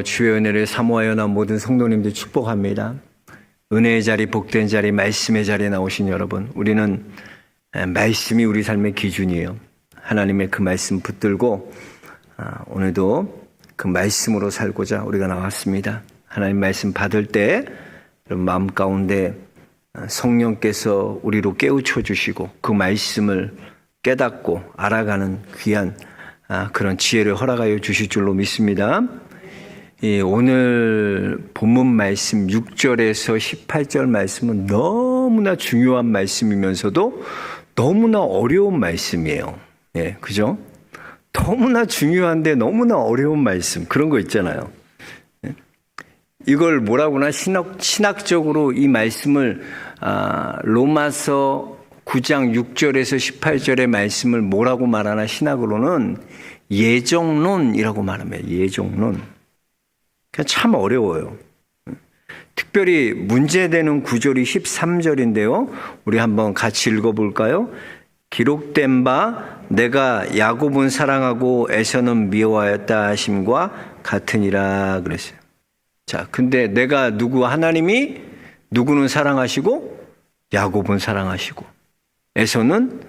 주의 은혜를 사모하여 난 모든 성도님들 축복합니다. 은혜의 자리, 복된 자리, 말씀의 자리에 나오신 여러분, 우리는 말씀이 우리 삶의 기준이에요. 하나님의 그 말씀 붙들고 오늘도 그 말씀으로 살고자 우리가 나왔습니다. 하나님 말씀 받을 때 마음 가운데 성령께서 우리로 깨우쳐 주시고 그 말씀을 깨닫고 알아가는 귀한 그런 지혜를 허락하여 주실 줄로 믿습니다. 오늘 본문 말씀 6절에서 18절 말씀은 너무나 중요한 말씀이면서도 너무나 어려운 말씀이에요. 예, 그죠? 너무나 중요한데 너무나 어려운 말씀, 그런 거 있잖아요. 이걸 뭐라고나 신학적으로 이 말씀을 로마서 9장 6절에서 18절의 말씀을 뭐라고 말하나 신학으로는 예정론이라고 말합니다. 예정론. 참 어려워요. 특별히 문제되는 구절이 13절인데요. 우리 한번 같이 읽어볼까요? 기록된 바 내가 야곱은 사랑하고 에서는 미워하였다 하심과 같으니라 그랬어요. 자, 근데 내가 하나님이 누구는 사랑하시고 야곱은 사랑하시고 에서는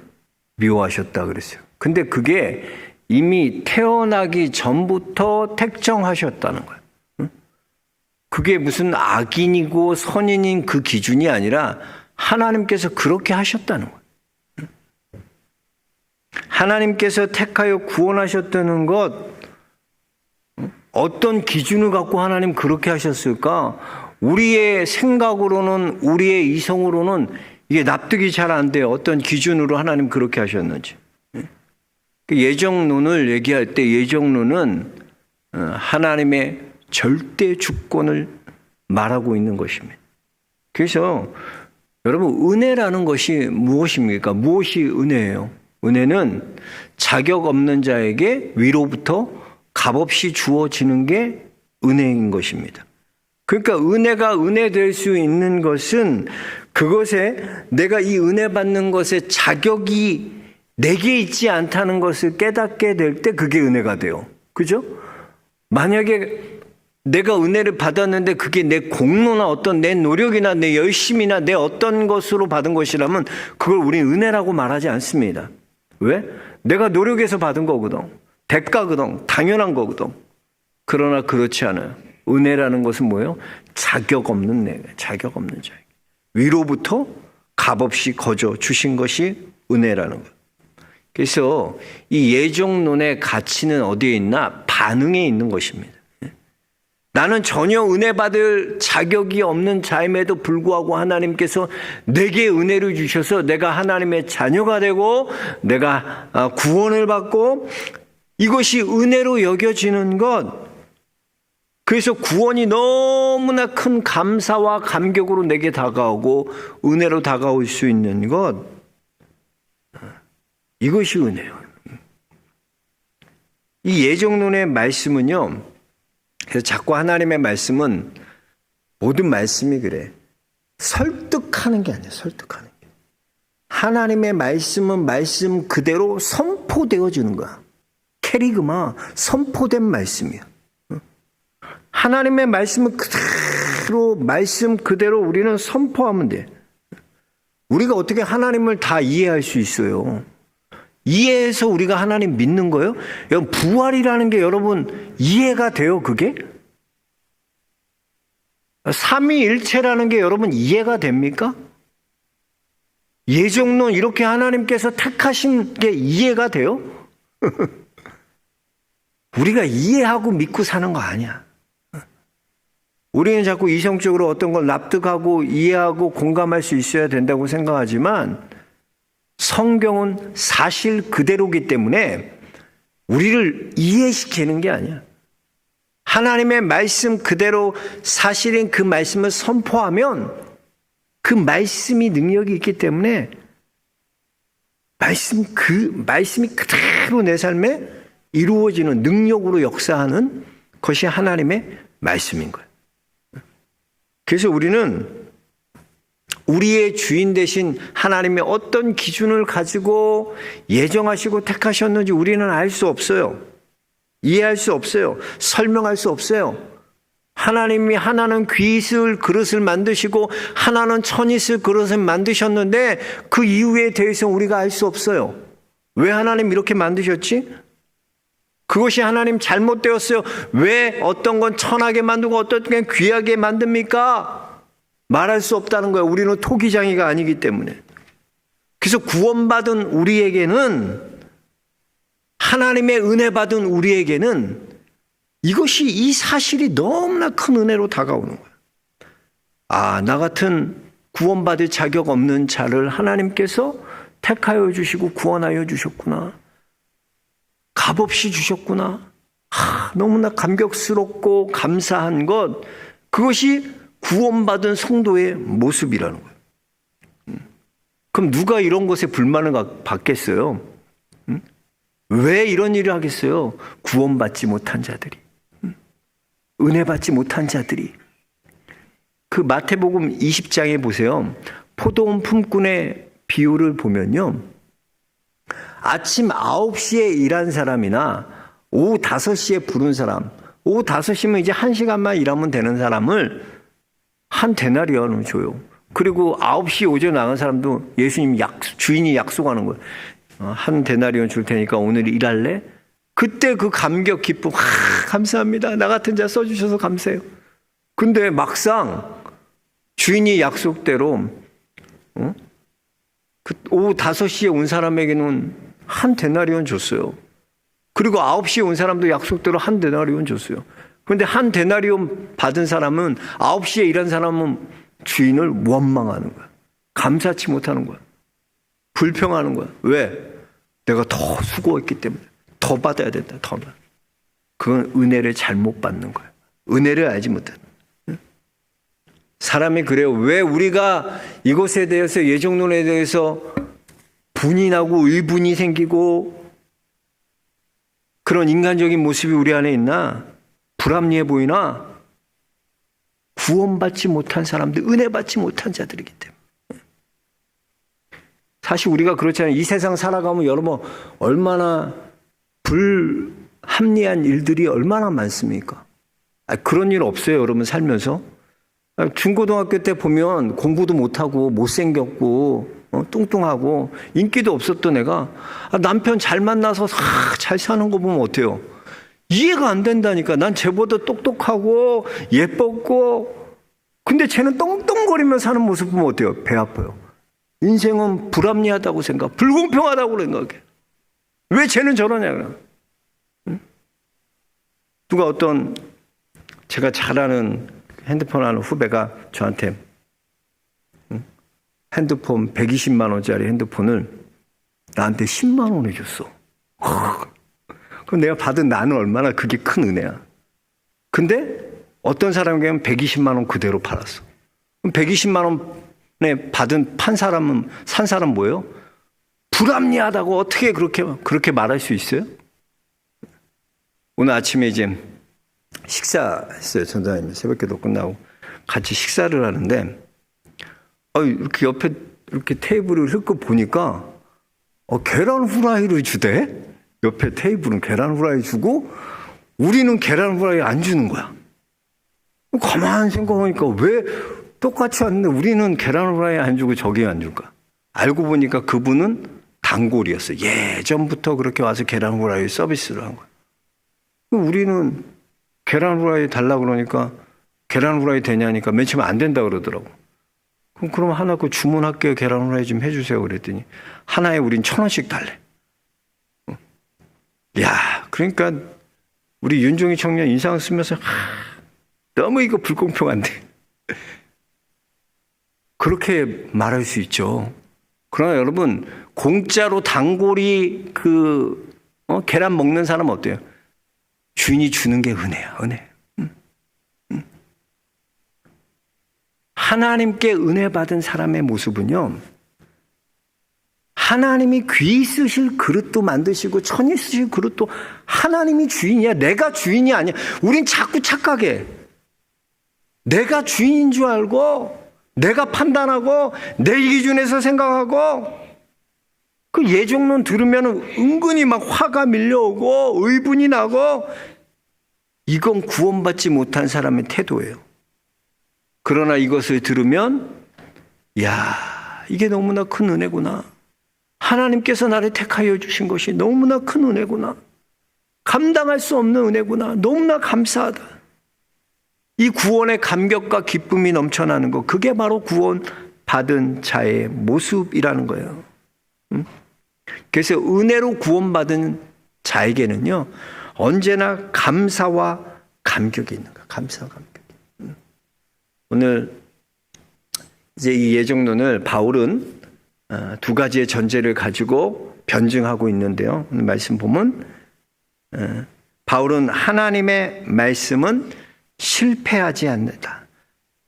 미워하셨다 그랬어요. 근데 그게 이미 태어나기 전부터 택정하셨다는 거예요. 그게 무슨 악인이고 선인인 그 기준이 아니라 하나님께서 그렇게 하셨다는 거예요. 하나님께서 택하여 구원하셨다는 것, 어떤 기준을 갖고 하나님 그렇게 하셨을까? 우리의 생각으로는, 우리의 이성으로는 이게 납득이 잘 안 돼요. 어떤 기준으로 하나님 그렇게 하셨는지. 예정론을 얘기할 때 예정론은 하나님의 절대 주권을 말하고 있는 것입니다. 그래서 여러분, 은혜라는 것이 무엇입니까? 무엇이 은혜예요? 은혜는 자격 없는 자에게 위로부터 값없이 주어지는 게 은혜인 것입니다. 그러니까 은혜가 은혜 될 수 있는 것은 그것에 내가 이 은혜 받는 것에 자격이 내게 있지 않다는 것을 깨닫게 될 때 그게 은혜가 돼요. 그죠? 만약에 내가 은혜를 받았는데 그게 내 공로나 어떤 내 노력이나 내 열심이나 내 어떤 것으로 받은 것이라면 그걸 우리는 은혜라고 말하지 않습니다. 왜? 내가 노력해서 받은 거거든. 대가거든. 당연한 거거든. 그러나 그렇지 않아요. 은혜라는 것은 뭐예요? 자격 없는 내가, 자격 없는 자에게 위로부터 값없이 거저 주신 것이 은혜라는 거예요. 그래서 이 예정론의 가치는 어디에 있나? 반응에 있는 것입니다. 나는 전혀 은혜 받을 자격이 없는 자임에도 불구하고 하나님께서 내게 은혜를 주셔서 내가 하나님의 자녀가 되고 내가 구원을 받고 이것이 은혜로 여겨지는 것, 그래서 구원이 너무나 큰 감사와 감격으로 내게 다가오고 은혜로 다가올 수 있는 것, 이것이 은혜예요. 이 예정론의 말씀은요, 그래서 자꾸 하나님의 말씀은 모든 말씀이 그래. 설득하는 게 아니에요. 설득하는 게. 하나님의 말씀은 말씀 그대로 선포되어지는 거야. 캐리그마, 선포된 말씀이야. 하나님의 말씀은 그대로, 말씀 그대로 우리는 선포하면 돼. 우리가 어떻게 하나님을 다 이해할 수 있어요? 이해해서 우리가 하나님 믿는 거예요? 여러분, 부활이라는 게 여러분 이해가 돼요, 그게? 삼위일체라는 게 여러분 이해가 됩니까? 예정론 이렇게 하나님께서 택하신 게 이해가 돼요? 우리가 이해하고 믿고 사는 거 아니야. 우리는 자꾸 이성적으로 어떤 걸 납득하고 이해하고 공감할 수 있어야 된다고 생각하지만 성경은 사실 그대로기 때문에 우리를 이해시키는 게 아니야. 하나님의 말씀 그대로 사실인 그 말씀을 선포하면 그 말씀이 능력이 있기 때문에 말씀이 그대로 내 삶에 이루어지는 능력으로 역사하는 것이 하나님의 말씀인 거예요. 그래서 우리는 우리의 주인 되신 하나님의 어떤 기준을 가지고 예정하시고 택하셨는지 우리는 알 수 없어요. 이해할 수 없어요. 설명할 수 없어요. 하나님이 하나는 귀 있을 그릇을 만드시고 하나는 천 있을 그릇을 만드셨는데 그 이유에 대해서 우리가 알 수 없어요. 왜 하나님 이렇게 만드셨지? 그것이 하나님 잘못되었어요. 왜 어떤 건 천하게 만들고 어떤 건 귀하게 만듭니까? 말할 수 없다는 거예요. 우리는 토기장이가 아니기 때문에. 그래서 구원받은 우리에게는, 하나님의 은혜 받은 우리에게는 이것이, 이 사실이 너무나 큰 은혜로 다가오는 거예요. 아, 나 같은 구원받을 자격 없는 자를 하나님께서 택하여 주시고 구원하여 주셨구나. 값없이 주셨구나. 너무나 감격스럽고 감사한 것, 그것이 구원받은 성도의 모습이라는 거예요. 그럼 누가 이런 것에 불만을 받겠어요? 왜 이런 일을 하겠어요? 구원받지 못한 자들이, 은혜 받지 못한 자들이. 그 마태복음 20장에 보세요. 포도원 품꾼의 비유를 보면요, 아침 9시에 일한 사람이나 오후 5시에 부른 사람, 오후 5시면 이제 1시간만 일하면 되는 사람을 한 데나리온을 줘요. 그리고 9시 오전에 나간 사람도 예수님 주인이 약속하는 거예요. 한 데나리온 줄 테니까 오늘 일할래? 그때 그 감격, 기쁨, 감사합니다. 나 같은 자 써주셔서 감사해요. 근데 막상 주인이 약속대로 오후 5시에 온 사람에게는 한 데나리온 줬어요. 그리고 9시에 온 사람도 약속대로 한 데나리온 줬어요. 그런데 한 데나리온 받은 사람은, 9시에 일한 사람은 주인을 원망하는 거야. 감사치 못하는 거야. 불평하는 거야. 왜? 내가 더 수고했기 때문에 더 받아야 된다. 더. 그건 은혜를 잘못 받는 거야. 은혜를 알지 못하는. 사람이 그래요. 왜 우리가 이것에 대해서, 예정론에 대해서 분이 나고 의분이 생기고 그런 인간적인 모습이 우리 안에 있나? 불합리해 보이나? 구원받지 못한 사람들, 은혜 받지 못한 자들이기 때문에. 사실 우리가 그렇잖아요. 이 세상 살아가면 여러분 얼마나 불합리한 일들이 얼마나 많습니까? 그런 일 없어요, 여러분 살면서? 중고등학교 때 보면 공부도 못하고 못생겼고 뚱뚱하고 인기도 없었던 애가 남편 잘 만나서 잘 사는 거 보면 어때요? 이해가 안 된다니까. 난 쟤보다 똑똑하고 예뻤고, 근데 쟤는 떵떵거리며 사는 모습 보면 어때요? 배 아파요. 인생은 불합리하다고 생각, 불공평하다고 생각해. 왜 쟤는 저러냐. 누가 어떤, 제가 잘 아는 핸드폰 하는 후배가 저한테 핸드폰 120만 원짜리 핸드폰을 나한테 10만 원에 줬어. 그럼 내가 받은, 나는 얼마나 그게 큰 은혜야. 근데 어떤 사람에게는 120만 원 그대로 팔았어. 그럼 120만 원에 산 사람 뭐예요? 불합리하다고 어떻게 그렇게 말할 수 있어요? 오늘 아침에 이제 식사했어요. 전사님 새벽기도 끝나고 같이 식사를 하는데, 이렇게 옆에 이렇게 테이블을 훑고 보니까 계란 후라이를 주대. 옆에 테이블은 계란 후라이 주고 우리는 계란 후라이 안 주는 거야. 가만히 생각하니까 왜 똑같이 왔는데 우리는 계란 후라이 안 주고 저기 안 줄까? 알고 보니까 그분은 단골이었어요. 예전부터 그렇게 와서 계란 후라이 서비스를 한 거야. 우리는 계란 후라이 달라고 그러니까 계란 후라이 되냐니까 맨 처음에 안 된다 그러더라고. 그럼 하나 그 주문할게요. 계란 후라이 좀 해주세요. 그랬더니 하나에 우린 1,000원씩 달래. 야, 그러니까 우리 윤종희 청년 인상 쓰면서 너무 이거 불공평한데. 그렇게 말할 수 있죠. 그러나 여러분, 공짜로 단골이 계란 먹는 사람 어때요? 주인이 주는 게 은혜야, 은혜. 하나님께 은혜 받은 사람의 모습은요, 하나님이 귀 쓰실 그릇도 만드시고 천이 쓰실 그릇도 하나님이 주인이야. 내가 주인이 아니야. 우린 자꾸 착각해. 내가 주인인 줄 알고 내가 판단하고 내 기준에서 생각하고, 그 예정론 들으면 은근히 막 화가 밀려오고 의분이 나고, 이건 구원받지 못한 사람의 태도예요. 그러나 이것을 들으면 이게 너무나 큰 은혜구나. 하나님께서 나를 택하여 주신 것이 너무나 큰 은혜구나. 감당할 수 없는 은혜구나. 너무나 감사하다. 이 구원의 감격과 기쁨이 넘쳐나는 것, 그게 바로 구원받은 자의 모습이라는 거예요. 그래서 은혜로 구원받은 자에게는요, 언제나 감사와 감격이 있는 거예요. 감사와 감격이. 오늘 이제 이 예정론을 바울은 두 가지의 전제를 가지고 변증하고 있는데요. 오늘 말씀 보면 바울은 하나님의 말씀은 실패하지 않는다.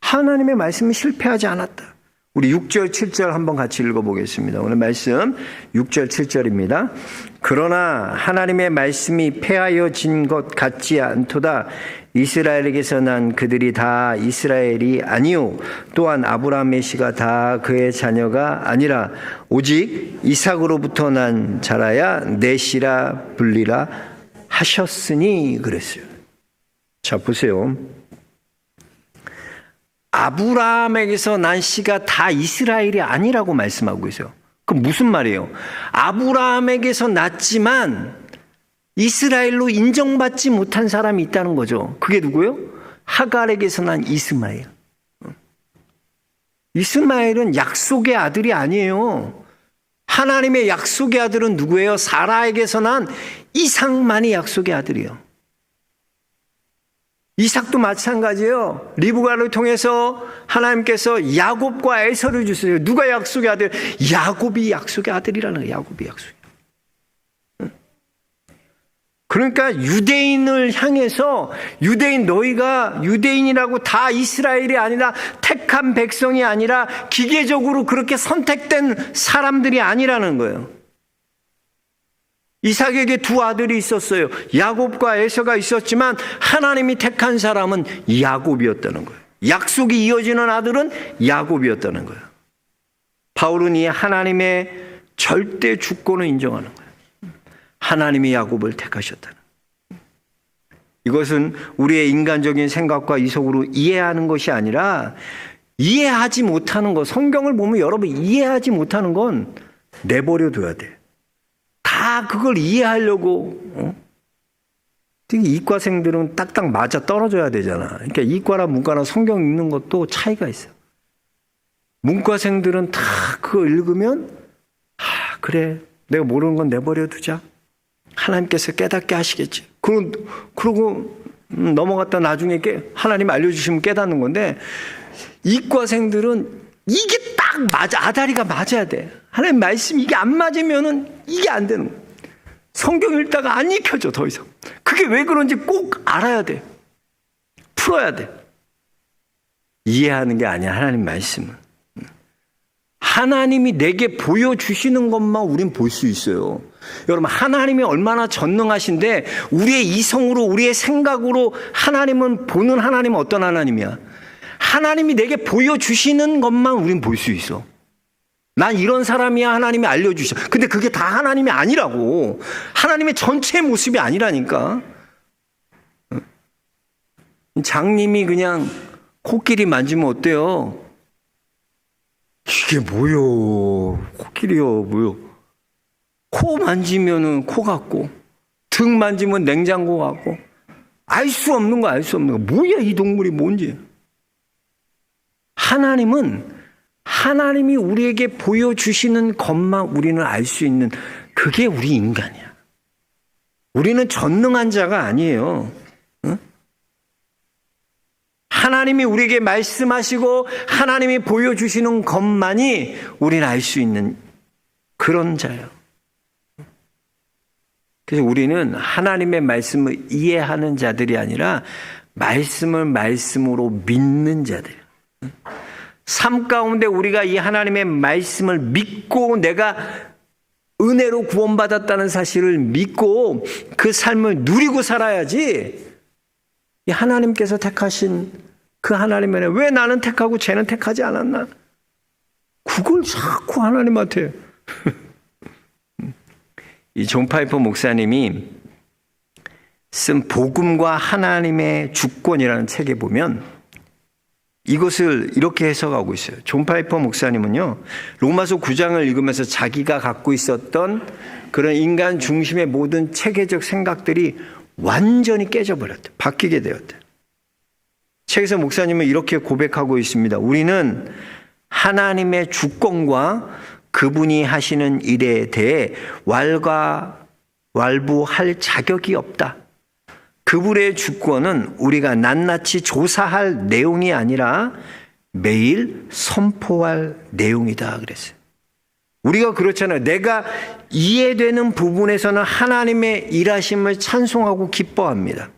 하나님의 말씀은 실패하지 않았다. 우리 6절 7절 한번 같이 읽어보겠습니다. 오늘 말씀 6절 7절입니다. 그러나 하나님의 말씀이 패하여진 것 같지 않도다. 이스라엘에게서 난 그들이 다 이스라엘이 아니요 또한 아브라함의 씨가 다 그의 자녀가 아니라 오직 이삭으로부터 난 자라야 내 씨라 불리라 하셨으니 그랬어요. 자, 보세요. 아브라함에게서 난 씨가 다 이스라엘이 아니라고 말씀하고 있어요. 그럼 무슨 말이에요? 아브라함에게서 났지만 이스라엘로 인정받지 못한 사람이 있다는 거죠. 그게 누구예요? 하갈에게서 난 이스마엘. 이스마엘은 약속의 아들이 아니에요. 하나님의 약속의 아들은 누구예요? 사라에게서 난 이삭만이 약속의 아들이에요. 이삭도 마찬가지예요. 리브가를 통해서 하나님께서 야곱과 에서를 주세요. 누가 약속의 아들? 야곱이 약속의 아들이라는 거예요. 야곱이 약속의 아들. 그러니까 유대인을 향해서 유대인 너희가 유대인이라고 다 이스라엘이 아니라 택한 백성이 아니라 기계적으로 그렇게 선택된 사람들이 아니라는 거예요. 이삭에게 두 아들이 있었어요. 야곱과 에서가 있었지만 하나님이 택한 사람은 야곱이었다는 거예요. 약속이 이어지는 아들은 야곱이었다는 거예요. 바울은 이 하나님의 절대 주권을 인정하는 거예요. 하나님이 야곱을 택하셨다는 거예요. 이것은 우리의 인간적인 생각과 이성으로 이해하는 것이 아니라 이해하지 못하는 것, 성경을 보면 여러분 이해하지 못하는 건 내버려 둬야 돼. 다 그걸 이해하려고 특히 이과생들은 딱딱 맞아 떨어져야 되잖아. 그러니까 이과나 문과나 성경 읽는 것도 차이가 있어요. 문과생들은 다 그거 읽으면 그래 내가 모르는 건 내버려 두자. 하나님께서 깨닫게 하시겠지. 그러고 넘어갔다 나중에 하나님 알려주시면 깨닫는 건데 이과생들은 이게 딱 맞아. 아다리가 맞아야 돼. 하나님 말씀 이게 안 맞으면은 이게 안 되는 거예요. 성경 읽다가 안 익혀져 더 이상. 그게 왜 그런지 꼭 알아야 돼. 풀어야 돼. 이해하는 게 아니야. 하나님 말씀은. 하나님이 내게 보여주시는 것만 우린 볼 수 있어요. 여러분 하나님이 얼마나 전능하신데 우리의 이성으로 우리의 생각으로 하나님은 보는 하나님은 어떤 하나님이야? 하나님이 내게 보여주시는 것만 우린 볼 수 있어. 난 이런 사람이야 하나님이 알려주셔. 근데 그게 다 하나님이 아니라고. 하나님의 전체 모습이 아니라니까. 장님이 그냥 코끼리 만지면 어때요? 이게 뭐요? 코끼리요 뭐요? 코 만지면은 코 같고 등 만지면 냉장고 같고 알 수 없는 거 알 수 없는 거. 뭐야 이 동물이 뭔지. 하나님은 하나님이 우리에게 보여주시는 것만 우리는 알 수 있는 그게 우리 인간이야. 우리는 전능한 자가 아니에요. 응? 하나님이 우리에게 말씀하시고 하나님이 보여주시는 것만이 우리는 알 수 있는 그런 자예요. 그래서 우리는 하나님의 말씀을 이해하는 자들이 아니라 말씀을 말씀으로 믿는 자들이에요. 삶 가운데 우리가 이 하나님의 말씀을 믿고 내가 은혜로 구원받았다는 사실을 믿고 그 삶을 누리고 살아야지 이 하나님께서 택하신 그 하나님의 왜 나는 택하고 쟤는 택하지 않았나? 그걸 자꾸 하나님한테 이 존 파이퍼 목사님이 쓴 복음과 하나님의 주권이라는 책에 보면 이것을 이렇게 해석하고 있어요. 존 파이퍼 목사님은요, 로마서 9장을 읽으면서 자기가 갖고 있었던 그런 인간 중심의 모든 체계적 생각들이 완전히 깨져버렸대요. 바뀌게 되었대요. 책에서 목사님은 이렇게 고백하고 있습니다. 우리는 하나님의 주권과 그분이 하시는 일에 대해 왈부할 자격이 없다. 그분의 주권은 우리가 낱낱이 조사할 내용이 아니라 매일 선포할 내용이다 그랬어요. 우리가 그렇잖아요. 내가 이해되는 부분에서는 하나님의 일하심을 찬송하고 기뻐합니다.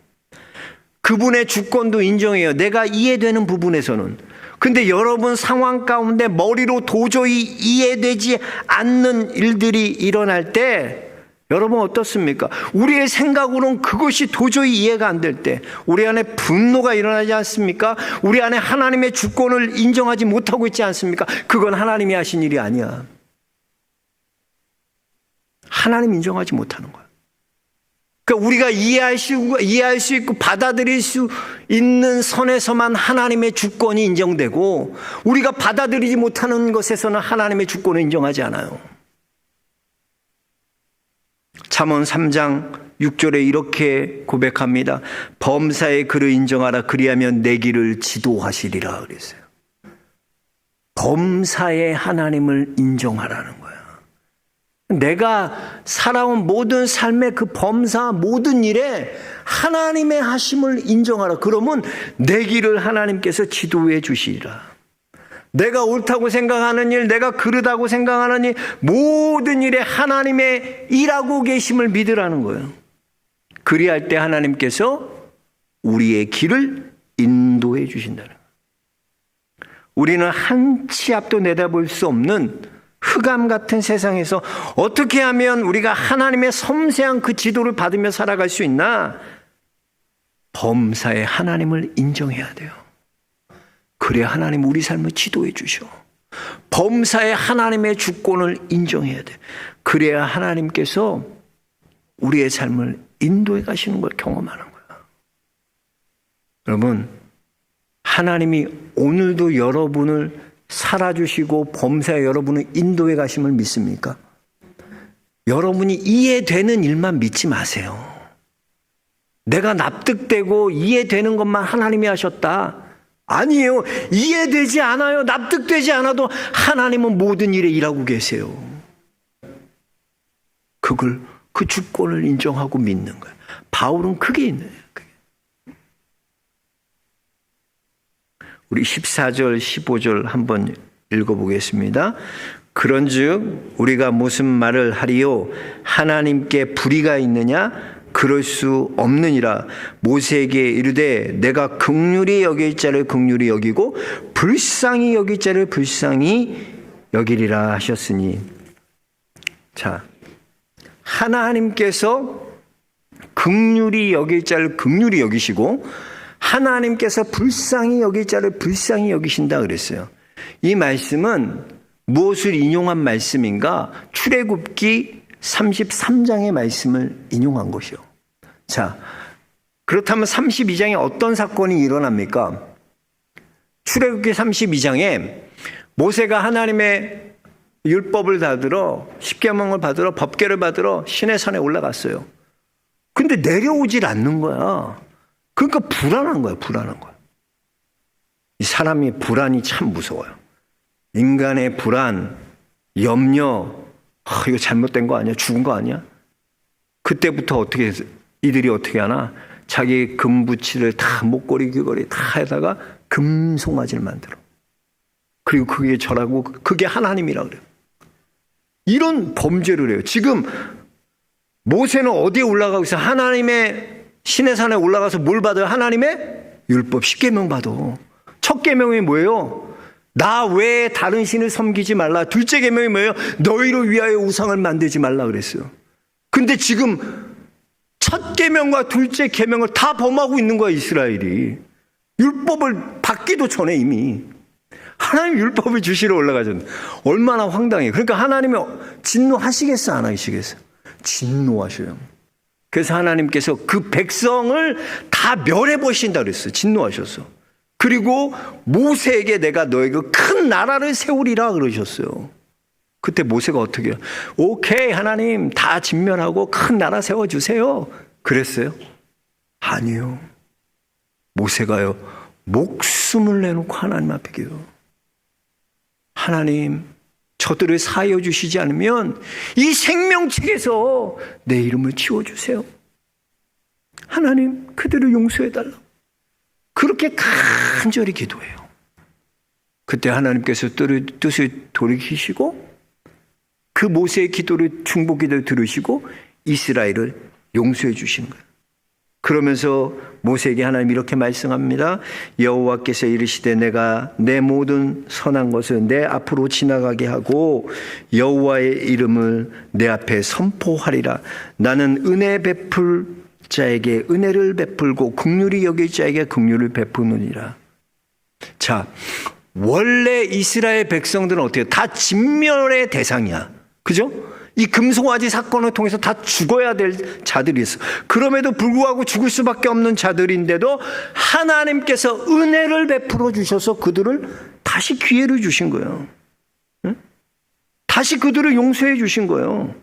그분의 주권도 인정해요. 내가 이해되는 부분에서는. 근데 여러분 상황 가운데 머리로 도저히 이해되지 않는 일들이 일어날 때 여러분 어떻습니까? 우리의 생각으로는 그것이 도저히 이해가 안 될 때 우리 안에 분노가 일어나지 않습니까? 우리 안에 하나님의 주권을 인정하지 못하고 있지 않습니까? 그건 하나님이 하신 일이 아니야. 하나님 인정하지 못하는 거야. 그러니까 우리가 이해할 수 있고 받아들일 수 있는 선에서만 하나님의 주권이 인정되고 우리가 받아들이지 못하는 것에서는 하나님의 주권을 인정하지 않아요. 잠언 3장 6절에 이렇게 고백합니다. 범사의 그를 인정하라. 그리하면 내 길을 지도하시리라 그랬어요. 범사의 하나님을 인정하라는 거야. 내가 살아온 모든 삶의 그 범사 모든 일에 하나님의 하심을 인정하라. 그러면 내 길을 하나님께서 지도해 주시리라. 내가 옳다고 생각하는 일, 내가 그르다고 생각하는 일, 모든 일에 하나님의 일하고 계심을 믿으라는 거예요. 그리할 때 하나님께서 우리의 길을 인도해 주신다는 거예요. 우리는 한 치 앞도 내다볼 수 없는 흑암 같은 세상에서 어떻게 하면 우리가 하나님의 섬세한 그 지도를 받으며 살아갈 수 있나? 범사의 하나님을 인정해야 돼요. 그래야 하나님 우리 삶을 지도해 주셔. 범사의 하나님의 주권을 인정해야 돼. 그래야 하나님께서 우리의 삶을 인도해 가시는 걸 경험하는 거야. 여러분, 하나님이 오늘도 여러분을 살아주시고 범사에 여러분을 인도해 가심을 믿습니까? 여러분이 이해되는 일만 믿지 마세요. 내가 납득되고 이해되는 것만 하나님이 하셨다. 아니에요. 이해되지 않아요. 납득되지 않아도 하나님은 모든 일에 일하고 계세요. 그 주권을 인정하고 믿는 거예요. 바울은 그게 있는 거예요. 우리 14절, 15절 한번 읽어보겠습니다. 그런즉 우리가 무슨 말을 하리요? 하나님께 불의가 있느냐? 그럴 수 없느니라. 모세에게 이르되 내가 긍휼히 여길 자를 긍휼히 여기고 불쌍히 여길 자를 불쌍히 여기리라 하셨으니. 자, 하나님께서 긍휼히 여길 자를 긍휼히 여기시고 하나님께서 불쌍히 여길 자를 불쌍히 여기신다 그랬어요. 이 말씀은 무엇을 인용한 말씀인가? 출애굽기 33장의 말씀을 인용한 것이요. 자, 그렇다면 32장에 어떤 사건이 일어납니까? 출애굽기 32장에 모세가 하나님의 율법을 받으러, 십계명을 받으러, 법궤를 받으러 시내 산에 올라갔어요. 근데 내려오질 않는 거야. 그러니까 불안한 거야, 불안한 거야. 이 사람이 불안이 참 무서워요. 인간의 불안, 염려, 이거 잘못된 거 아니야? 죽은 거 아니야? 그때부터 이들이 어떻게 하나? 자기 금붙이를 다 목걸이, 귀걸이 다 해다가 금송아지를 만들어. 그리고 그게 절하고 그게 하나님이라 그래요. 이런 범죄를 해요. 지금 모세는 어디에 올라가고 있어? 하나님의 시내산에 올라가서 뭘 받아요? 하나님의 율법, 십계명 받아. 첫 계명이 뭐예요? 나 외에 다른 신을 섬기지 말라. 둘째 계명이 뭐예요? 너희를 위하여 우상을 만들지 말라 그랬어요. 근데 지금 첫 계명과 둘째 계명을 다 범하고 있는 거야, 이스라엘이. 율법을 받기도 전에 이미 하나님 율법을 주시러 올라가셨는데 얼마나 황당해. 그러니까 하나님이 진노하시겠어, 안 하시겠어? 진노하셔요. 그래서 하나님께서 그 백성을 다 멸해버리신다 그랬어요. 진노하셨어. 그리고 모세에게 내가 너에게 큰 나라를 세우리라 그러셨어요. 그때 모세가 어떻게 해요? 오케이 하나님 다 진멸하고 큰 나라 세워주세요. 그랬어요? 아니요. 모세가요 목숨을 내놓고 하나님 앞에 기도해요. 하나님 저들을 사하여 주시지 않으면 이 생명책에서 내 이름을 지워주세요. 하나님 그들을 용서해달라. 그렇게 간절히 기도해요. 그때 하나님께서 뜻을 돌이키시고 그 모세의 기도를 중보 기도를 들으시고 이스라엘을 용서해 주신 거예요. 그러면서 모세에게 하나님 이렇게 말씀합니다. 여호와께서 이르시되 내가 내 모든 선한 것을 내 앞으로 지나가게 하고 여호와의 이름을 내 앞에 선포하리라. 나는 은혜 베풀 자에게 은혜를 베풀고 긍휼히 여길 자에게 긍휼을 베푸느니라. 자, 원래 이스라엘 백성들은 어때요? 다 진멸의 대상이야. 그죠? 이 금송아지 사건을 통해서 다 죽어야 될 자들이 있어. 그럼에도 불구하고 죽을 수밖에 없는 자들인데도 하나님께서 은혜를 베풀어 주셔서 그들을 다시 기회를 주신 거예요. 응? 다시 그들을 용서해 주신 거예요.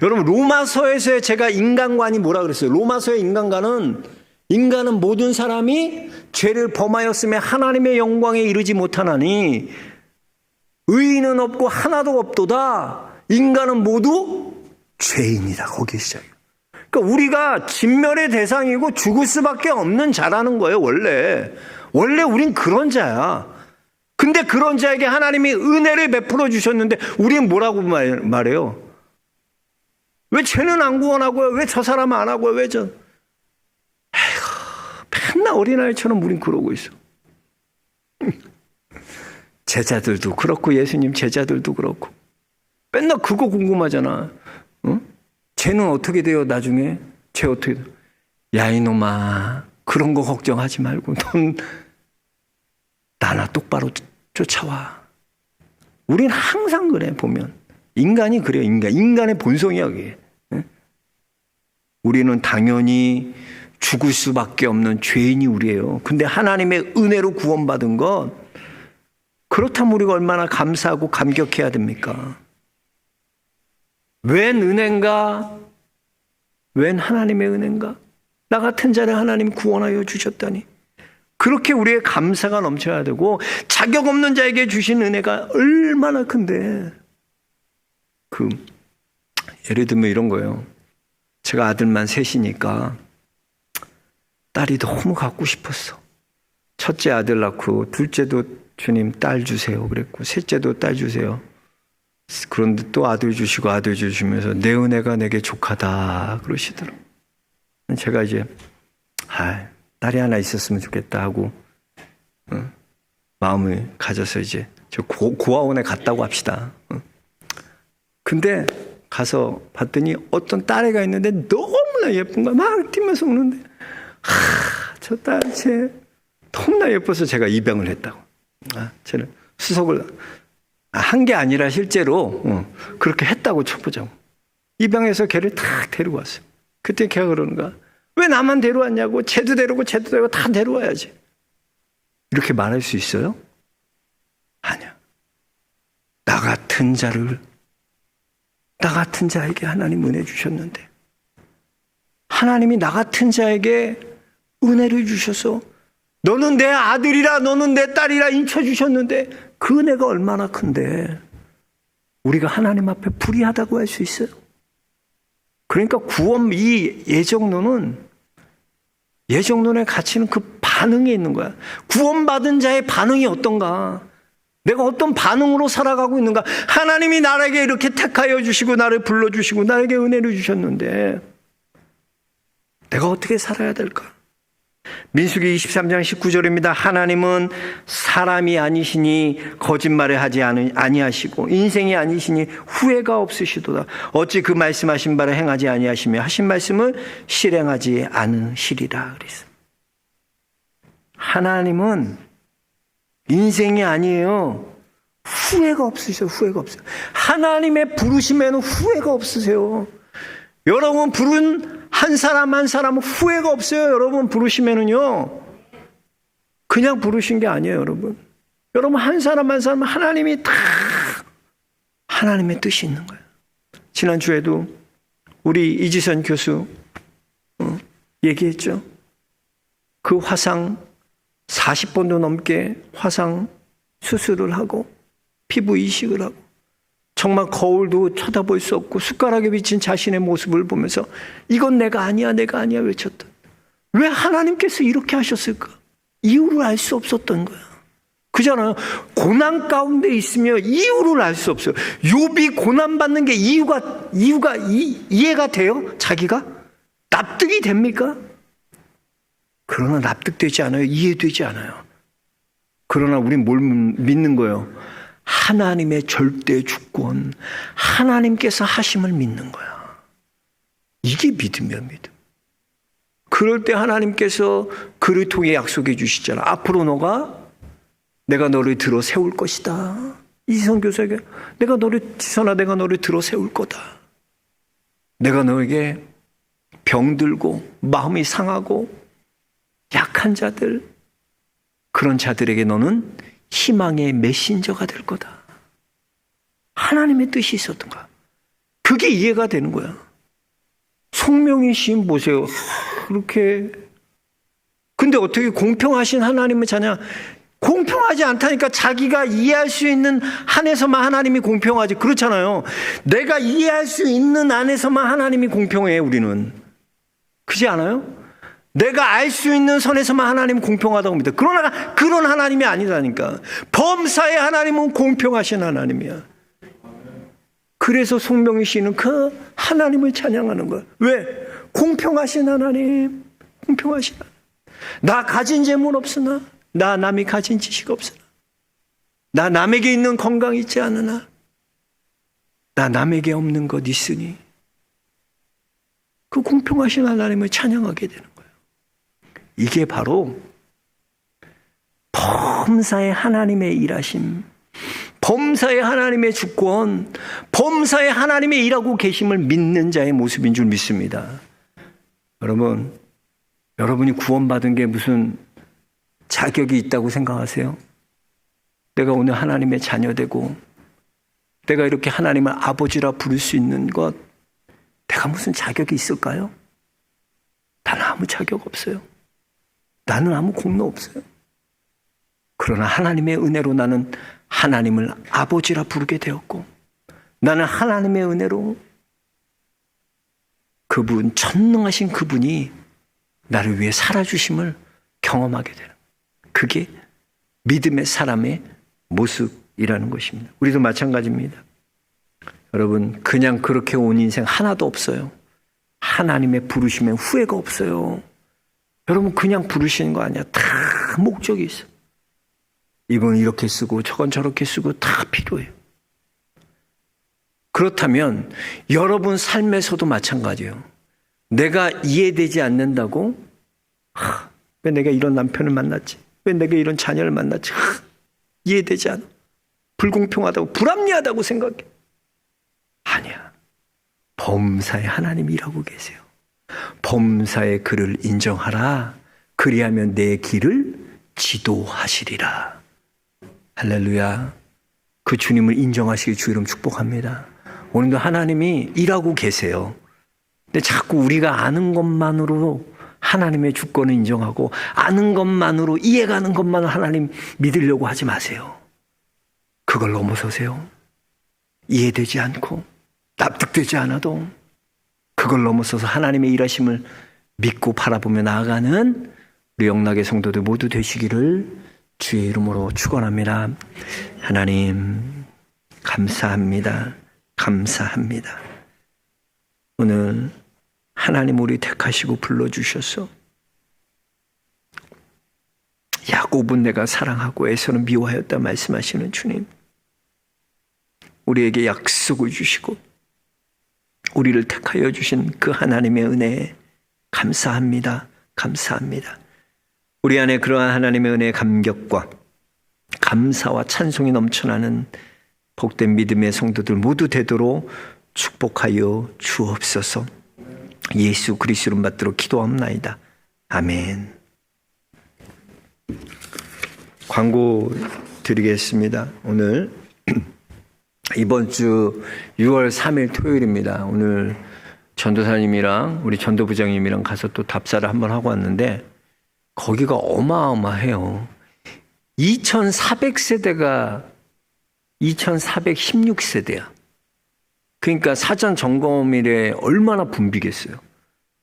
여러분 로마서에서 제가 인간관이 뭐라 그랬어요? 로마서의 인간은 모든 사람이 죄를 범하였으며 하나님의 영광에 이르지 못하나니 의인은 없고 하나도 없도다. 인간은 모두 죄인이다. 거기에 시작이에요. 그러니까 우리가 진멸의 대상이고 죽을 수밖에 없는 자라는 거예요. 원래 우린 그런 자야. 근데 그런 자에게 하나님이 은혜를 베풀어 주셨는데 우리는 뭐라고 말해요? 왜 쟤는 안 구원하고요? 왜 저 사람은 안 하고요? 왜 저? 에이구, 맨날 어린아이처럼 우린 그러고 있어. 제자들도 그렇고 예수님 제자들도 그렇고 맨날 그거 궁금하잖아. 어? 쟤는 어떻게 돼요 나중에? 쟤 어떻게 돼요? 야 이놈아 그런 거 걱정하지 말고 넌 나나 똑바로 쫓아와. 우린 항상 그래. 보면 인간이 그래요. 인간의 본성이야 그게. 우리는 당연히 죽을 수밖에 없는 죄인이 우리예요. 근데 하나님의 은혜로 구원받은 것, 그렇다면 우리가 얼마나 감사하고 감격해야 됩니까? 웬 은혜인가? 웬 하나님의 은혜인가? 나 같은 자를 하나님 구원하여 주셨다니. 그렇게 우리의 감사가 넘쳐야 되고, 자격 없는 자에게 주신 은혜가 얼마나 큰데. 예를 들면 이런 거예요. 제가 아들만 셋이니까 딸이 너무 갖고 싶었어. 첫째 아들 낳고 둘째도 주님 딸 주세요 그랬고 셋째도 딸 주세요. 그런데 또 아들 주시고 아들 주시면서 내 은혜가 내게 족하다 그러시더라고요. 제가 이제 딸이 하나 있었으면 좋겠다 하고 마음을 가져서 이제 저 고아원에 갔다고 합시다. 근데 가서 봤더니 어떤 딸애가 있는데 너무나 예쁜 거야. 막 뛰면서 우는데 저 딸 쟤 너무나 예뻐서 제가 입양을 했다고. 쟤는 수속을 한 게 아니라 실제로 그렇게 했다고 쳐보자고. 입양해서 걔를 탁 데리고 왔어요. 그때 걔가 그러는 거야. 왜 나만 데려왔냐고. 쟤도 데리고 다 데려와야지. 이렇게 말할 수 있어요? 아니야. 나 같은 자에게 하나님 은혜 주셨는데 하나님이 나 같은 자에게 은혜를 주셔서 너는 내 아들이라 너는 내 딸이라 인쳐주셨는데 그 은혜가 얼마나 큰데 우리가 하나님 앞에 불의하다고 할 수 있어요? 그러니까 구원 이 예정론의 가치는 그 반응에 있는 거야. 구원받은 자의 반응이 어떤가? 내가 어떤 반응으로 살아가고 있는가? 하나님이 나에게 이렇게 택하여 주시고 나를 불러주시고 나에게 은혜를 주셨는데 내가 어떻게 살아야 될까? 민수기 23장 19절입니다. 하나님은 사람이 아니시니 거짓말을 하지 아니하시고 인생이 아니시니 후회가 없으시도다. 어찌 그 말씀하신 바를 행하지 아니하시며 하신 말씀을 실행하지 않으시리라 그랬어요. 하나님은 인생이 아니에요. 후회가 없으세요. 후회가 없어요. 하나님의 부르심에는 후회가 없으세요. 여러분 부른 한 사람 한 사람은 후회가 없어요. 여러분 부르시면은요. 그냥 부르신 게 아니에요, 여러분. 여러분 한 사람 한 사람 하나님이 다 하나님의 뜻이 있는 거예요. 지난주에도 우리 이지선 교수 얘기했죠. 그 화상 40번도 넘게 화상 수술을 하고 피부 이식을 하고 정말 거울도 쳐다볼 수 없고 숟가락에 비친 자신의 모습을 보면서 이건 내가 아니야 외쳤던. 왜 하나님께서 이렇게 하셨을까? 이유를 알 수 없었던 거야. 그잖아요. 고난 가운데 있으며 이유를 알 수 없어요. 욥이 고난받는 게 이해가 돼요? 자기가? 납득이 됩니까? 그러나 납득되지 않아요. 이해되지 않아요. 그러나 우린 뭘 믿는 거예요? 하나님의 절대 주권, 하나님께서 하심을 믿는 거야. 이게 믿음이야, 믿음. 그럴 때 하나님께서 그를 통해 약속해 주시잖아. 앞으로 내가 너를 들어 세울 것이다. 이지선 교수에게 지선아 내가 너를 들어 세울 거다. 내가 너에게 병들고 마음이 상하고 약한 자들, 그런 자들에게 너는 희망의 메신저가 될 거다. 하나님의 뜻이 있었던 거야. 그게 이해가 되는 거야. 송명희 시인 보세요. 그렇게. 근데 어떻게 공평하신 하나님의 자냐? 공평하지 않다니까. 자기가 이해할 수 있는 한에서만 하나님이 공평하지. 그렇잖아요. 내가 이해할 수 있는 안에서만 하나님이 공평해. 우리는. 그렇지 않아요? 내가 알 수 있는 선에서만 하나님은 공평하다고 믿어. 그러나 그런 하나님이 아니라니까. 범사의 하나님은 공평하신 하나님이야. 그래서 송명희 씨는 그 하나님을 찬양하는 거야. 왜? 공평하신 하나님. 공평하신 하나님. 나 가진 재물 없으나, 나 남이 가진 지식 없으나, 나 남에게 있는 건강 있지 않으나, 나 남에게 없는 것 있으니, 그 공평하신 하나님을 찬양하게 되는 거예요. 이게 바로 범사의 하나님의 일하심, 범사의 하나님의 주권, 범사의 하나님의 일하고 계심을 믿는 자의 모습인 줄 믿습니다. 여러분이 구원받은 게 무슨 자격이 있다고 생각하세요? 내가 오늘 하나님의 자녀되고 내가 이렇게 하나님을 아버지라 부를 수 있는 것, 내가 무슨 자격이 있을까요? 나는 아무 자격 없어요. 나는 아무 공로 없어요. 그러나 하나님의 은혜로 나는 하나님을 아버지라 부르게 되었고, 나는 하나님의 은혜로 그분, 전능하신 그분이 나를 위해 살아주심을 경험하게 되는, 그게 믿음의 사람의 모습이라는 것입니다. 우리도 마찬가지입니다. 여러분, 그냥 그렇게 온 인생 하나도 없어요. 하나님의 부르심에 후회가 없어요. 여러분, 그냥 부르시는 거 아니야. 다 목적이 있어. 이건 이렇게 쓰고 저건 저렇게 쓰고 다 필요해요. 그렇다면 여러분 삶에서도 마찬가지예요. 내가 이해되지 않는다고? 왜 내가 이런 남편을 만났지? 왜 내가 이런 자녀를 만났지? 이해되지 않아. 불공평하다고, 불합리하다고 생각해. 아니야. 범사의 하나님이 일하고 계세요. 범사의 그를 인정하라. 그리하면 내 길을 지도하시리라. 할렐루야. 그 주님을 인정하실 주 이름 축복합니다. 오늘도 하나님이 일하고 계세요. 근데 자꾸 우리가 아는 것만으로 하나님의 주권을 인정하고 아는 것만으로, 이해가는 것만으로 하나님 믿으려고 하지 마세요. 그걸 넘어서세요. 이해되지 않고 납득되지 않아도 그걸 넘어서서 하나님의 일하심을 믿고 바라보며 나아가는 우리 영락의 성도들 모두 되시기를 주의 이름으로 축원합니다. 하나님 감사합니다. 감사합니다. 오늘 하나님 우리 택하시고 불러주셔서 야곱은 내가 사랑하고 에서는 미워하였다 말씀하시는 주님, 우리에게 약속을 주시고 우리를 택하여 주신 그 하나님의 은혜에 감사합니다. 감사합니다. 우리 안에 그러한 하나님의 은혜의 감격과 감사와 찬송이 넘쳐나는 복된 믿음의 성도들 모두 되도록 축복하여 주옵소서. 예수 그리스도 이름 받들어 기도합나이다. 아멘. 광고 드리겠습니다. 오늘 이번 주 6월 3일 토요일입니다. 오늘 전도사님이랑 우리 전도부장님이랑 가서 또 답사를 한번 하고 왔는데 거기가 어마어마해요. 2400세대가 2416세대야. 그러니까 사전 점검일에 얼마나 붐비겠어요.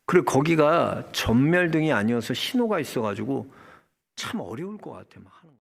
그리고 거기가 전멸등이 아니어서 신호가 있어가지고 참 어려울 것 같아요.